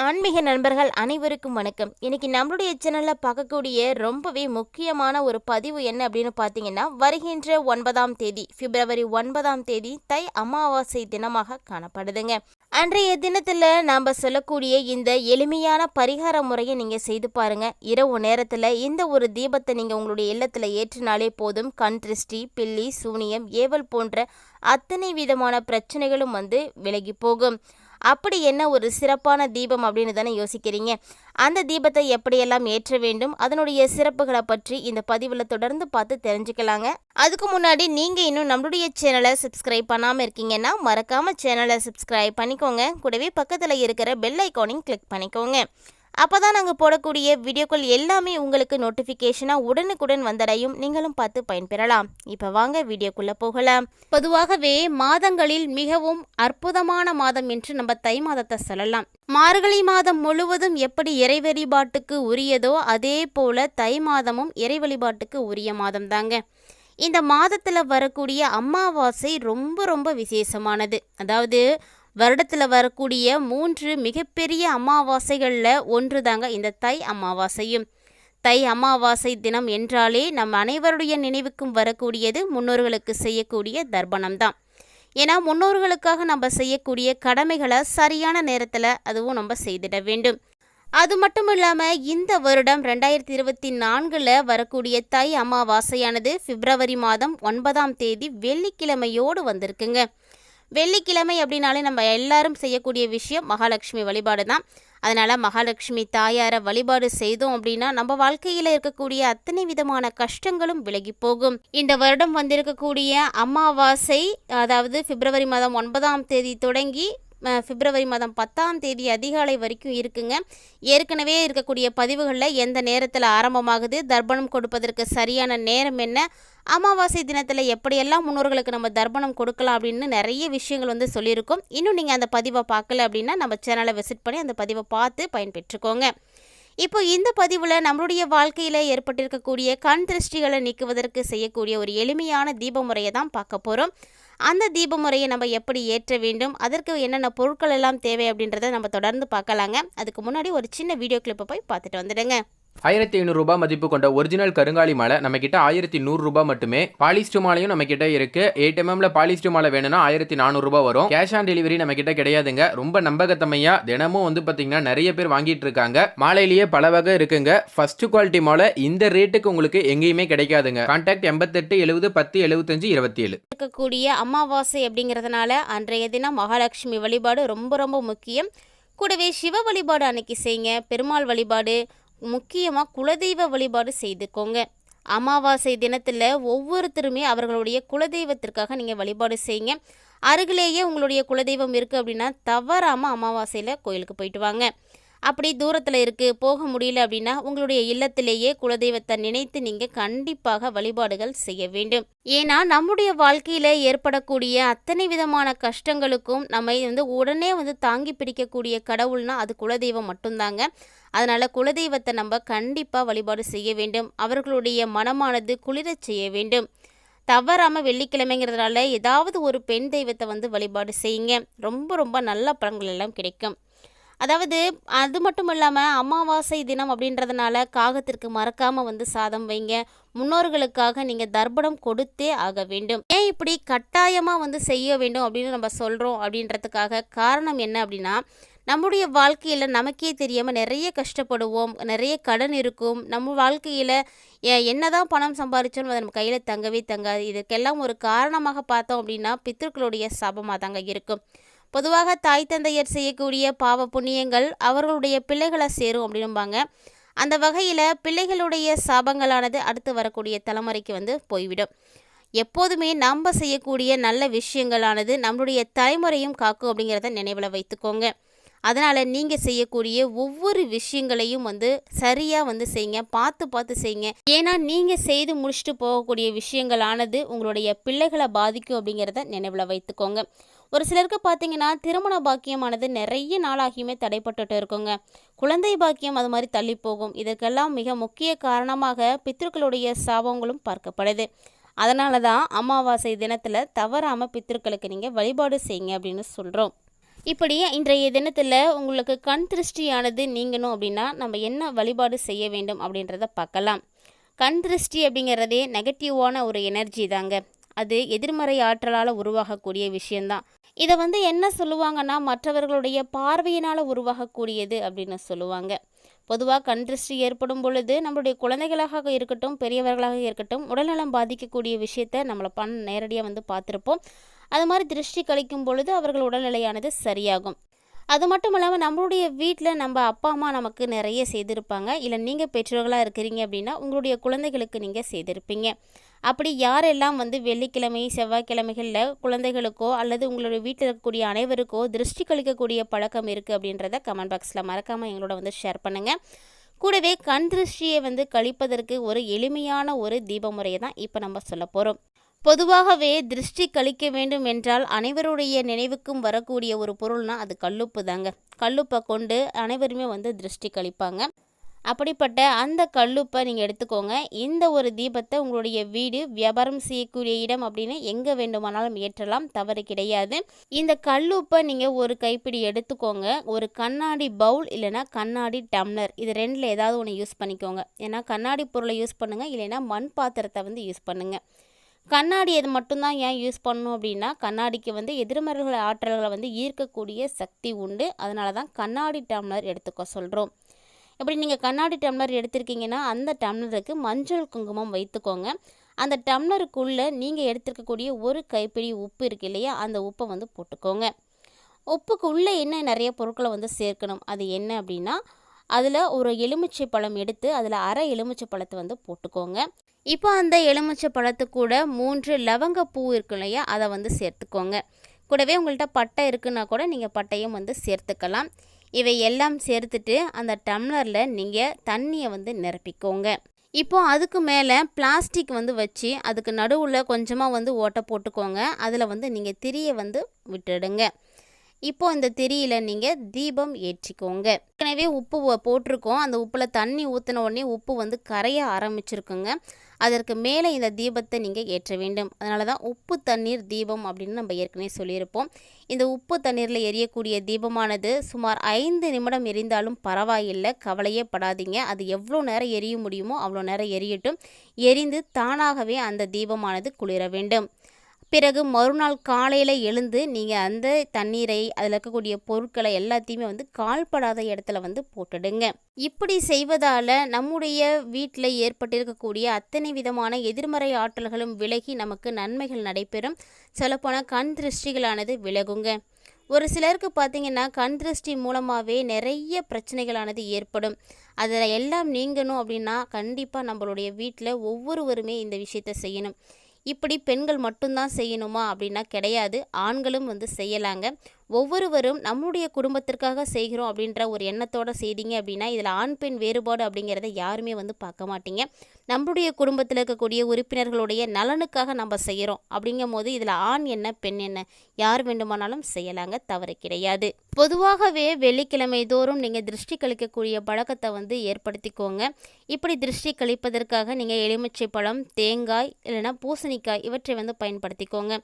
ஆன்மீக நண்பர்கள் அனைவருக்கும் வணக்கம். இன்னைக்கு நம்மளுடைய சேனலில் பார்க்கக்கூடிய ரொம்பவே முக்கியமான ஒரு பதிவு என்ன அப்படின்னு பார்த்தீங்கன்னா, வருகின்ற 9ஆம் தேதி பிப்ரவரி 9ஆம் தேதி தை அமாவாசை தினமாக காணப்படுதுங்க. அன்றைய தினத்தில் நாம் சொல்லக்கூடிய இந்த எளிமையான பரிகார முறையை நீங்கள் செய்து பாருங்கள். இரவு நேரத்தில் இந்த ஒரு தீபத்தை நீங்கள் உங்களுடைய இல்லத்தில் ஏற்றினாலே போதும். கண் திருஷ்டி, பில்லி, சூனியம், ஏவல் போன்ற அத்தனை விதமான பிரச்சனைகளும் விலகி போகும். அப்படி என்ன ஒரு சிறப்பான தீபம் அப்படின்னு தானே யோசிக்கிறீங்க. அந்த தீபத்தை எப்படியெல்லாம் ஏற்ற வேண்டும், அதனுடைய சிறப்புகளை பற்றி இந்த பதிவில் தொடர்ந்து பார்த்து தெரிஞ்சுக்கலாங்க. அதுக்கு முன்னாடி நீங்கள் இன்னும் நம்மளுடைய சேனலை சப்ஸ்கிரைப் பண்ணாமல் இருக்கீங்கன்னா மறக்காமல் சேனலை சப்ஸ்கிரைப் பண்ணிக்கோங்க. கூடவே பக்கத்தில் இருக்கிற பெல் ஐக்கானையும் கிளிக் பண்ணிக்கோங்க. அப்போ தான் நாங்கள் போடக்கூடிய வீடியோக்கள் எல்லாமே உங்களுக்கு நோட்டிஃபிகேஷனாக உடனுக்குடன் வந்தடையும். நீங்களும் பார்த்து பயன்பெறலாம். இப்போ வாங்க வீடியோக்குள்ளே போகலாம். பொதுவாகவே மாதங்களில் மிகவும் அற்புதமான மாதம் என்று நம்ம தை மாதத்தை சொல்லலாம். மார்கழி மாதம் முழுவதும் எப்படி இறை வழிபாட்டுக்கு உரியதோ அதே போல தை மாதமும் இறை வழிபாட்டுக்கு உரிய மாதம் தாங்க. இந்த மாதத்தில் வரக்கூடிய அமாவாசை ரொம்ப ரொம்ப விசேஷமானது. அதாவது வருடத்தில் வரக்கூடிய 3 மிகப்பெரிய அமாவாசைகளில் ஒன்று தாங்க இந்த தை அமாவாசையும். தை அமாவாசை தினம் என்றாலே நம் அனைவருடைய நினைவுக்கும் வரக்கூடியது முன்னோர்களுக்கு செய்யக்கூடிய தர்ப்பணம் தான். ஏன்னா முன்னோர்களுக்காக நம்ம செய்யக்கூடிய கடமைகளை சரியான நேரத்தில் அதுவும் நம்ம செய்திட வேண்டும். அது மட்டும் இல்லாமல் இந்த வருடம் 2024 வரக்கூடிய தை அமாவாசையானது பிப்ரவரி மாதம் 9ஆம் தேதி வெள்ளிக்கிழமையோடு வந்திருக்குங்க. வெள்ளிக்கிழமை அப்படின்னாலே நம்ம எல்லாரும் செய்யக்கூடிய விஷயம் மகாலட்சுமி வழிபாடு தான். அதனால் மகாலட்சுமி தாயாரை வழிபாடு செய்தோம் அப்படின்னா நம்ம வாழ்க்கையில் இருக்கக்கூடிய அத்தனை விதமான கஷ்டங்களும் விலகி போகும். இந்த வருடம் வந்திருக்கக்கூடிய அமாவாசை அதாவது பிப்ரவரி மாதம் 9ஆம் தேதி தொடங்கி பிப்ரவரி மாதம் 10ஆம் தேதி அதிகாலை வரைக்கும் இருக்குங்க. ஏற்கனவே இருக்கக்கூடிய பதிவுகளில் எந்த நேரத்தில் ஆரம்பமாகுது, தர்ப்பணம் கொடுப்பதற்கு சரியான நேரம் என்ன, அமாவாசை தினத்தில் எப்படியெல்லாம் முன்னோர்களுக்கு நம்ம தர்ப்பணம் கொடுக்கலாம் அப்படின்னு நிறைய விஷயங்கள் சொல்லியிருக்கோம். இன்னும் நீங்கள் அந்த பதிவை பார்க்கல அப்படின்னா நம்ம சேனலை விசிட் பண்ணி அந்த பதிவை பார்த்து பயன்பெற்றுக்கோங்க. இப்போ இந்த பதிவில் நம்மளுடைய வாழ்க்கையில் ஏற்பட்டிருக்கக்கூடிய கண் திருஷ்டிகளை நீக்குவதற்கு செய்யக்கூடிய ஒரு எளிமையான தீப முறையை தான் பார்க்க போகிறோம். அந்த தீப முறையை நம்ம எப்படி ஏற்ற வேண்டும், அதற்கு என்னென்ன பொருட்கள் எல்லாம் தேவை அப்படின்றத நம்ம தொடர்ந்து பார்க்கலாங்க. அதுக்கு முன்னாடி ஒரு சின்ன வீடியோ கிளிப்பை போய் பார்த்துட்டு வந்துடுங்க. 1500 ரூபாய் மதிப்பு கொண்ட ஒரிஜினல் கருங்காலி மாலை நம்ம கிட்ட 1100 ரூபாய் மட்டுமே. பாலிஸ்டர் மாலையும் நம்ம கிட்ட இருக்கு. 8 mm பாலிஸ்டர் மாலை வேணும்னா 1400 ரூபாய் வரும். கேஷ் ஆன் டெலிவரி நம்ம கிட்ட கிடையாதுங்க. ரொம்ப நம்பகத்தமையா தினமும் பாத்தீங்கன்னா நிறைய பேர் வாங்கிட்டு இருக்காங்க. மாலையிலேயே பல வகை இருக்குங்க. ஃபர்ஸ்ட் குவாலிட்டி மாலை இந்த ரேட்டுக்கு உங்களுக்கு எங்கேயுமே கிடைக்காதுங்க. கான்டாக்ட் 88 70 10 75 27. இருக்கக்கூடிய அமாவாசை அப்படிங்கிறதுனால அன்றைய தினம் மகாலட்சுமி வழிபாடு ரொம்ப ரொம்ப முக்கியம். கூடவே சிவ வழிபாடு அன்னைக்கு செய்யுங்க. பெருமாள் வழிபாடு, முக்கியமாக குலதெய்வ வழிபாடு செய்துக்கோங்க. அமாவாசை தினத்தில் ஒவ்வொருத்தருமே அவர்களுடைய குலதெய்வத்திற்காக நீங்கள் வழிபாடு செய்யுங்க. அருகிலேயே உங்களுடைய குலதெய்வம் இருக்குது அப்படின்னா தவறாமல் அமாவாசையில் கோயிலுக்கு போயிட்டு வாங்க. அப்படி தூரத்தில் இருக்குது, போக முடியல அப்படின்னா உங்களுடைய இல்லத்திலேயே குலதெய்வத்தை நினைத்து நீங்கள் கண்டிப்பாக வழிபாடுகள் செய்ய வேண்டும். ஏன்னா நம்முடைய வாழ்க்கையில் ஏற்படக்கூடிய அத்தனை விதமான கஷ்டங்களுக்கும் நம்ம உடனே தாங்கி பிடிக்கக்கூடிய கடவுள்னா அது குலதெய்வம் மட்டும்தாங்க. அதனால் குலதெய்வத்தை நம்ம கண்டிப்பாக வழிபாடு செய்ய வேண்டும். அவர்களுடைய மனமானது குளிரச் செய்ய வேண்டும். தவறாமல் வெள்ளிக்கிழமைங்கிறதுனால ஏதாவது ஒரு பெண் தெய்வத்தை வழிபாடு செய்யுங்க. ரொம்ப ரொம்ப நல்ல பலன்கள் எல்லாம் கிடைக்கும். அதாவது அது மட்டும் இல்லாமல் அமாவாசை தினம் அப்படின்றதுனால காகத்திற்கு மறக்காமல் சாதம் வைங்க. முன்னோர்களுக்காக நீங்கள் தர்ப்பணம் கொடுத்தே ஆக வேண்டும். ஏன் இப்படி கட்டாயமாக செய்ய வேண்டும் அப்படின்னு நம்ம சொல்கிறோம் அப்படின்றதுக்காக காரணம் என்ன அப்படின்னா, நம்முடைய வாழ்க்கையில் நமக்கே தெரியாமல் நிறைய கஷ்டப்படுவோம், நிறைய கடன் இருக்கும். நம்ம வாழ்க்கையில் என்னதான் பணம் சம்பாதிச்சோன்னு அது நம்ம கையில் தங்கவே தங்காது. இதுக்கெல்லாம் ஒரு காரணமாக பார்த்தோம் அப்படின்னா பித்ருக்களுடைய சாபமாக தாங்க இருக்கும். பொதுவாக தாய் தந்தையர் செய்யக்கூடிய பாவ புண்ணியங்கள் அவர்களுடைய பிள்ளைகளை சேரும் அப்படின்பாங்க. அந்த வகையில் பிள்ளைகளுடைய சாபங்களானது அடுத்து வரக்கூடிய தலைமுறைக்கு போய்விடும். எப்போதுமே நம்ம செய்யக்கூடிய நல்ல விஷயங்களானது நம்மளுடைய தலைமுறையும் காக்கும் அப்படிங்கிறத நினைவில் வைத்துக்கோங்க. அதனால் நீங்கள் செய்யக்கூடிய ஒவ்வொரு விஷயங்களையும் சரியாக செய்யுங்க. பார்த்து பார்த்து செய்யுங்க. ஏன்னா நீங்கள் செய்து முடிச்சுட்டு போகக்கூடிய விஷயங்களானது உங்களுடைய பிள்ளைகளை பாதிக்கும் அப்படிங்கிறத நினைவில் வைத்துக்கோங்க. ஒரு சிலருக்கு பார்த்தீங்கன்னா திருமண பாக்கியமானது நிறைய நாளாகியுமே தடைப்பட்டுட்டு இருக்குங்க. குழந்தை பாக்கியம் அது மாதிரி தள்ளி போகும். இதற்கெல்லாம் மிக முக்கிய காரணமாக பித்ருக்களுடைய சாபங்களும் பார்க்கப்படுது. அதனால தான் அமாவாசை தினத்தில் தவறாமல் பித்ருக்களுக்கு நீங்கள் வழிபாடு செய்யுங்க அப்படின்னு சொல்கிறோம். இப்படி இன்றைய தினத்தில் உங்களுக்கு கண் திருஷ்டியானது நீங்கணும் அப்படின்னா நம்ம என்ன வழிபாடு செய்ய வேண்டும் அப்படின்றத பார்க்கலாம். கண் திருஷ்டி அப்படிங்கிறதே நெகட்டிவான ஒரு எனர்ஜி தாங்க. அது எதிர்மறை ஆற்றலால் உருவாகக்கூடிய விஷயந்தான். இதை என்ன சொல்லுவாங்கன்னா மற்றவர்களுடைய பார்வையினால் உருவாகக்கூடியது அப்படின்னு சொல்லுவாங்க. பொதுவாக கண் திருஷ்டி ஏற்படும் பொழுது நம்மளுடைய குழந்தைகளாக இருக்கட்டும், பெரியவர்களாக இருக்கட்டும், உடல்நலம் பாதிக்கக்கூடிய விஷயத்தை நம்மளை நேரடியாக பார்த்துருப்போம். அது மாதிரி திருஷ்டி கழிக்கும் பொழுது அவர்கள் உடல்நிலையானது சரியாகும். அது மட்டும் இல்லாமல் நம்மளுடைய வீட்டில் நம்ம அப்பா அம்மா நமக்கு நிறைய செய்திருப்பாங்க. இல்லை நீங்கள் பெற்றோர்களாக இருக்கிறீங்க அப்படின்னா உங்களுடைய குழந்தைகளுக்கு நீங்கள் செய்திருப்பீங்க. அப்படி யாரெல்லாம் வெள்ளிக்கிழமை செவ்வாய்க்கிழமைகளில் குழந்தைகளுக்கோ அல்லது உங்களுடைய வீட்டில் இருக்கக்கூடிய அனைவருக்கோ திருஷ்டி கழிக்கக்கூடிய பழக்கம் இருக்குது அப்படின்றத கமெண்ட் பாக்ஸில் மறக்காமல் எங்களோட ஷேர் பண்ணுங்கள். கூடவே கண் திருஷ்டியை கழிப்பதற்கு ஒரு எளிமையான ஒரு தீப முறையை தான் இப்போ நம்ம சொல்ல போகிறோம். பொதுவாகவே திருஷ்டி கழிக்க வேண்டும் என்றால் அனைவருடைய நினைவுக்கும் வரக்கூடிய ஒரு பொருள்னா அது கல்லுப்பு தாங்க. கல்லுப்பை கொண்டு அனைவருமே திருஷ்டி கழிப்பாங்க. அப்படிப்பட்ட அந்த கல்லுப்பை நீங்கள் எடுத்துக்கோங்க. இந்த ஒரு தீபத்தை உங்களுடைய வீடு, வியாபாரம் செய்யக்கூடிய இடம் அப்படின்னு எங்கே வேண்டுமானாலும் ஏற்றலாம், தவறு கிடையாது. இந்த கல்லுப்பை நீங்கள் ஒரு கைப்பிடி எடுத்துக்கோங்க. ஒரு கண்ணாடி பவுல் இல்லைனா கண்ணாடி டம்ளர், இது ரெண்டில் ஏதாவது ஒன்று யூஸ் பண்ணிக்கோங்க. ஏன்னா கண்ணாடி பொருளை யூஸ் பண்ணுங்கள், இல்லைன்னா மண் பாத்திரத்தை யூஸ் பண்ணுங்கள். கண்ணாடி அது மட்டும்தான் ஏன் யூஸ் பண்ணணும் அப்படின்னா கண்ணாடிக்கு எதிர்மறை ஆற்றல்களை ஈர்க்கக்கூடிய சக்தி உண்டு. அதனால தான் கண்ணாடி டம்ளர் எடுத்துக்க சொல்கிறோம். இப்படி நீங்கள் கண்ணாடி டம்ளர் எடுத்திருக்கீங்கன்னா அந்த டம்ளருக்கு மஞ்சள் குங்குமம் வைத்துக்கோங்க. அந்த டம்ளருக்குள்ளே நீங்கள் எடுத்துருக்கக்கூடிய ஒரு கைப்பிடி உப்பு இருக்குது இல்லையா, அந்த உப்பை போட்டுக்கோங்க. உப்புக்கு உள்ளே என்ன நிறைய பொருட்களை சேர்க்கணும். அது என்ன அப்படின்னா அதில் ஒரு எலுமிச்சை பழம் எடுத்து அதில் அரை எலுமிச்சை பழத்தை போட்டுக்கோங்க. இப்போ அந்த எலுமிச்சை பழத்து கூட 3 லவங்கப்பூ இருக்கு இல்லையா, அதை சேர்த்துக்கோங்க. கூடவே உங்கள்கிட்ட பட்டை இருக்குன்னா கூட நீங்கள் பட்டையும் சேர்த்துக்கலாம். இவை எல்லாம் சேர்த்துட்டு அந்த டம்ளரில் நீங்கள் தண்ணியை நிரப்பிக்கோங்க. இப்போ அதுக்கு மேலே பிளாஸ்டிக் வச்சு அதுக்கு நடுவில் கொஞ்சமாக ஓட்டை போட்டுக்கோங்க. அதில் நீங்கள் திரியை விட்டுடுங்க. இப்போ இந்த திரியில் நீங்கள் தீபம் ஏற்றிக்கோங்க. ஏற்கனவே உப்பு போட்டிருக்கோம். அந்த உப்பில் தண்ணி ஊற்றின உடனே உப்பு கரைய ஆரம்பிச்சிருக்குங்க. அதற்கு மேலே இந்த தீபத்தை நீங்கள் ஏற்ற வேண்டும். அதனால தான் உப்பு தண்ணீர் தீபம் அப்படின்னு நம்ம ஏற்கனவே சொல்லியிருப்போம். இந்த உப்பு தண்ணீரில் எரியக்கூடிய தீபமானது சுமார் 5 நிமிடம் எரிந்தாலும் பரவாயில்லை, கவலையே படாதீங்க. அது எவ்வளோ நேரம் எரிய முடியுமோ அவ்வளோ நேரம் எரியட்டும். எரிந்து தானாகவே அந்த தீபமானது குளிர வேண்டும். பிறகு மறுநாள் காலையில் எழுந்து நீங்கள் அந்த தண்ணீரை அதில் இருக்கக்கூடிய பொருட்களை எல்லாத்தையுமே கால்படாத இடத்துல போட்டுடுங்க. இப்படி செய்வதால் நம்முடைய வீட்டில் ஏற்பட்டிருக்கக்கூடிய அத்தனை விதமான எதிர்மறை ஆற்றல்களும் விலகி நமக்கு நன்மைகள் நடைபெறும். சொல்லப்போனால் கண் திருஷ்டிகளானது விலகுங்க. ஒரு சிலருக்கு பார்த்திங்கன்னா கண் திருஷ்டி மூலமாகவே நிறைய பிரச்சனைகளானது ஏற்படும். அதில் எல்லாம் நீங்கணும் அப்படின்னா கண்டிப்பாக நம்மளுடைய வீட்டில் ஒவ்வொருவருமே இந்த விஷயத்தை செய்யணும். இப்படி பெண்கள் மட்டும்தான் செய்யணுமா அப்படின்னா கிடையாது, ஆண்களும் செய்யலாங்க. ஒவ்வொருவரும் நம்முடைய குடும்பத்திற்காக செய்கிறோம் அப்படின்ற ஒரு எண்ணத்தோடு செய்தீங்க அப்படின்னா இதில் ஆண் பெண் வேறுபாடு அப்படிங்கிறத யாருமே பார்க்க மாட்டீங்க. நம்மளுடைய குடும்பத்தில் இருக்கக்கூடிய உறுப்பினர்களுடைய நலனுக்காக நம்ம செய்கிறோம் அப்படிங்கும் போது இதில் ஆண் என்ன பெண் என்ன யார் வேண்டுமானாலும் செய்யலாங்க, தவறு கிடையாது. பொதுவாகவே வெள்ளிக்கிழமை தோறும் நீங்கள் திருஷ்டி கழிக்கக்கூடிய பழக்கத்தை ஏற்படுத்திக்கோங்க. இப்படி திருஷ்டி கழிப்பதற்காக நீங்கள் எலுமிச்சை பழம், தேங்காய் இல்லைன்னா பூசணிக்காய் இவற்றை பயன்படுத்திக்கோங்க.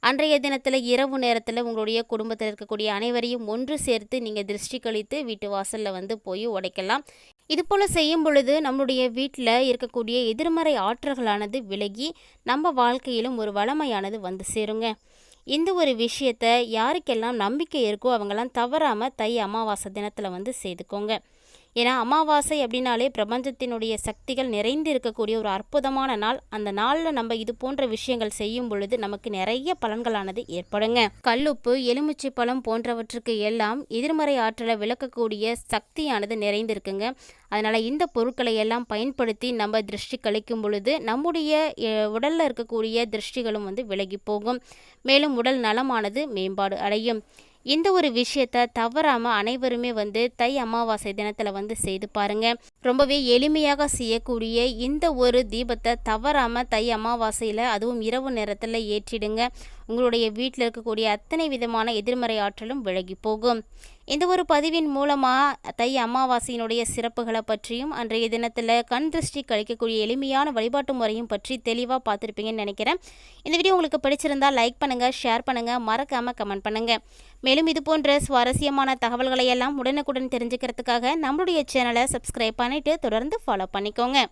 அன்றைய தினத்தில் இரவு நேரத்தில் உங்களுடைய குடும்பத்தில் இருக்கக்கூடிய அனைவரையும் ஒன்று சேர்த்து நீங்கள் திருஷ்டி கழித்து வீட்டு வாசலில் போய் உடைக்கலாம். இதுபோல் செய்யும் பொழுது நம்மளுடைய வீட்டில் இருக்கக்கூடிய எதிர்மறை ஆற்றல்களானது விலகி நம்ம வாழ்க்கையிலும் ஒரு வளமையானது சேருங்க. இந்த ஒரு விஷயத்தை யாருக்கெல்லாம் நம்பிக்கை இருக்கோ அவங்கெல்லாம் தவறாமல் தை அமாவாசை தினத்தில் செய்துக்கோங்க. ஏன்னா அமாவாசை அப்படின்னாலே பிரபஞ்சத்தினுடைய சக்திகள் நிறைந்து இருக்கக்கூடிய ஒரு அற்புதமான நாள். அந்த நாளில் நம்ம இது போன்ற விஷயங்கள் செய்யும் பொழுது நமக்கு நிறைய பலன்களானது ஏற்படுங்க. கல்லுப்பு, எலுமிச்சை பழம் போன்றவற்றுக்கு எல்லாம் எதிர்மறை ஆற்றலை விளக்கக்கூடிய சக்தியானது நிறைந்திருக்குங்க. அதனால் இந்த பொருட்களை எல்லாம் பயன்படுத்தி நம்ம திருஷ்டி கழிக்கும் பொழுது நம்முடைய உடலில் இருக்கக்கூடிய திருஷ்டிகளும் விலகி போகும். மேலும் உடல் நலமானது மேம்பாடு அடையும். இந்த ஒரு விஷயத்தை தவறாமல் அனைவருமே தை அமாவாசை தினத்தில் செய்து பாருங்கள். ரொம்பவே எளிமையாக செய்யக்கூடிய இந்த ஒரு தீபத்தை தவறாமல் தை அமாவாசையில் அதுவும் இரவு நேரத்தில் ஏற்றிடுங்க. உங்களுடைய வீட்டில் இருக்கக்கூடிய அத்தனை விதமான எதிர்மறை ஆற்றலும் விலகி போகும். இந்த ஒரு பதிவின் மூலமாக தை அமாவாசையினுடைய சிறப்புகளை பற்றியும் அன்றைய தினத்தில் கண் திருஷ்டி கழிக்கக்கூடிய எளிமையான வழிபாட்டு முறையும் பற்றி தெளிவாக பார்த்துருப்பீங்கன்னு நினைக்கிறேன். இந்த வீடியோ உங்களுக்கு பிடிச்சிருந்தால் லைக் பண்ணுங்கள், ஷேர் பண்ணுங்கள், மறக்காமல் கமெண்ட் பண்ணுங்கள். மேலும் இது போன்ற சுவாரஸ்யமான தகவல்களை எல்லாம் உடனுக்குடன் தெரிஞ்சுக்கிறதுக்காக நம்மளுடைய சேனலை சப்ஸ்கிரைப் பண்ணிவிட்டு தொடர்ந்து ஃபாலோ பண்ணிக்கோங்க.